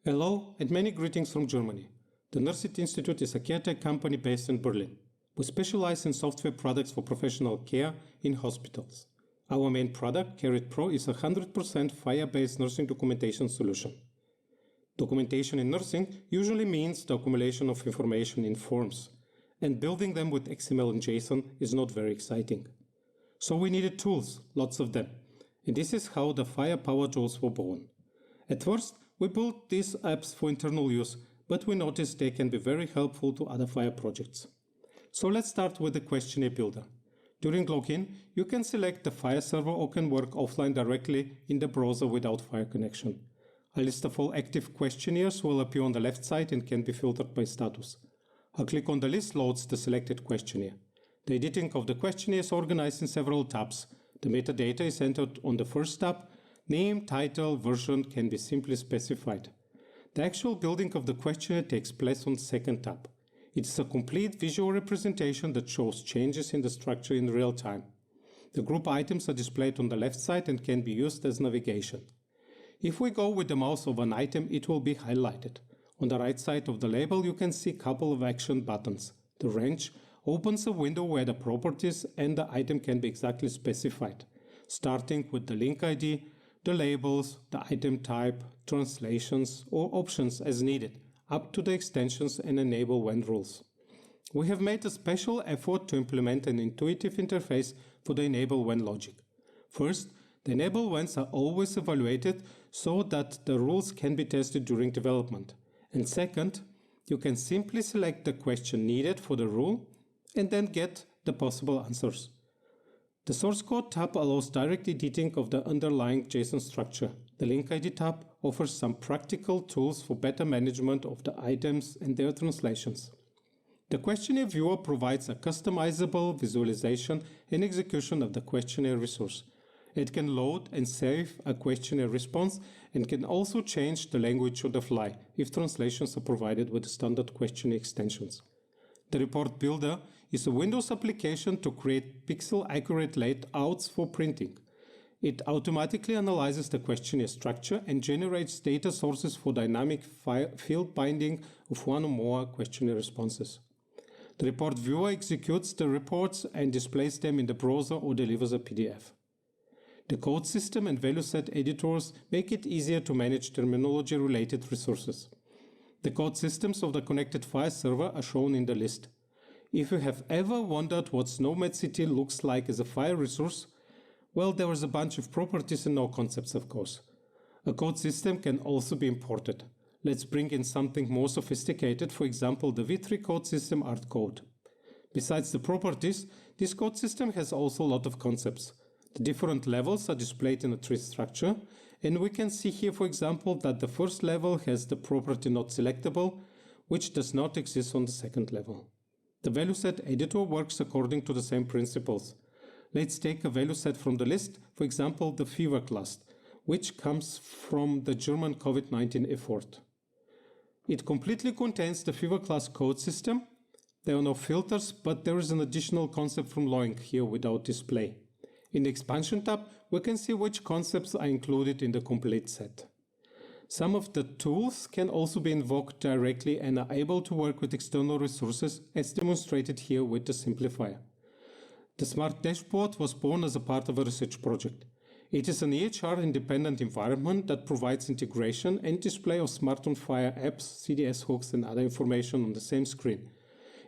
Hello and many greetings from Germany. The NursITInstitute is a CareTech company based in Berlin. We specialize in software products for professional care in hospitals. Our main product, CareIT Pro, is a 100% FHIR-based nursing documentation solution. Documentation in nursing usually means the accumulation of information in forms, and building them with XML and JSON is not very exciting. So we needed tools, lots of them, and this is how the FHIR Power Tools were born. At first, we built these apps for internal use, but we noticed they can be very helpful to other FHIR projects. So let's start with the questionnaire builder. During login, you can select the FHIR server or can work offline directly in the browser without FHIR connection. A list of all active questionnaires will appear on the left side and can be filtered by status. A click on the list loads the selected questionnaire. The editing of the questionnaire is organized in several tabs. The metadata is entered on the first tab. Name, title, version can be simply specified. The actual building of the questionnaire takes place on the second tab. It is a complete visual representation that shows changes in the structure in real time. The group items are displayed on the left side and can be used as navigation. If we go with the mouse over an item, it will be highlighted. On the right side of the label, you can see a couple of action buttons. The wrench opens a window where the properties and the item can be exactly specified, starting with the link ID, the labels, the item type, translations or options as needed, up to the extensions and enable when rules. We have made a special effort to implement an intuitive interface for the enable when logic. First, the enable whens are always evaluated so that the rules can be tested during development. And second, you can simply select the question needed for the rule and then get the possible answers. The source code tab allows direct editing of the underlying JSON structure. The link ID tab offers some practical tools for better management of the items and their translations. The questionnaire viewer provides a customizable visualization and execution of the questionnaire resource. It can load and save a questionnaire response and can also change the language on the fly if translations are provided with the standard questionnaire extensions. The report builder is a Windows application to create pixel-accurate layouts for printing. It automatically analyzes the questionnaire structure and generates data sources for dynamic field binding of one or more questionnaire responses. The report viewer executes the reports and displays them in the browser or delivers a PDF. The code system and value set editors make it easier to manage terminology-related resources. The code systems of the connected FHIR server are shown in the list. If you have ever wondered what SNOMED-CT looks like as a FHIR resource, well, there is a bunch of properties and no concepts, of course. A code system can also be imported. Let's bring in something more sophisticated, for example, the V3 code system art code. Besides the properties, this code system has also a lot of concepts. The different levels are displayed in a tree structure, and we can see here, for example, that the first level has the property not selectable, which does not exist on the second level. The value set editor works according to the same principles. Let's take a value set from the list, for example, the fever class, which comes from the German COVID-19 effort. It completely contains the fever class code system. There are no filters, but there is an additional concept from Loing here without display. In the expansion tab, we can see which concepts are included in the complete set. Some of the tools can also be invoked directly and are able to work with external resources, as demonstrated here with the simplifier. The Smart Dashboard was born as a part of a research project. It is an EHR-independent environment that provides integration and display of smart on FHIR apps, CDS hooks and other information on the same screen.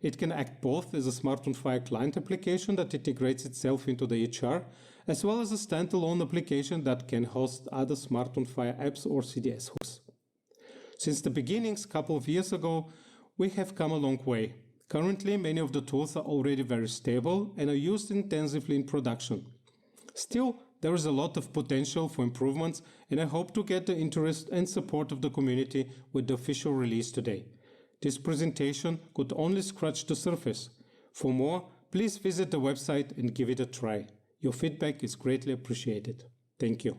It can act both as a smart on FHIR client application that integrates itself into the EHR, as well as a standalone application that can host other smart on FHIR apps or CDS hooks. Since the beginnings a couple of years ago, we have come a long way. Currently, many of the tools are already very stable and are used intensively in production. Still, there is a lot of potential for improvements, and I hope to get the interest and support of the community with the official release today. This presentation could only scratch the surface. For more, please visit the website and give it a try. Your feedback is greatly appreciated. Thank you.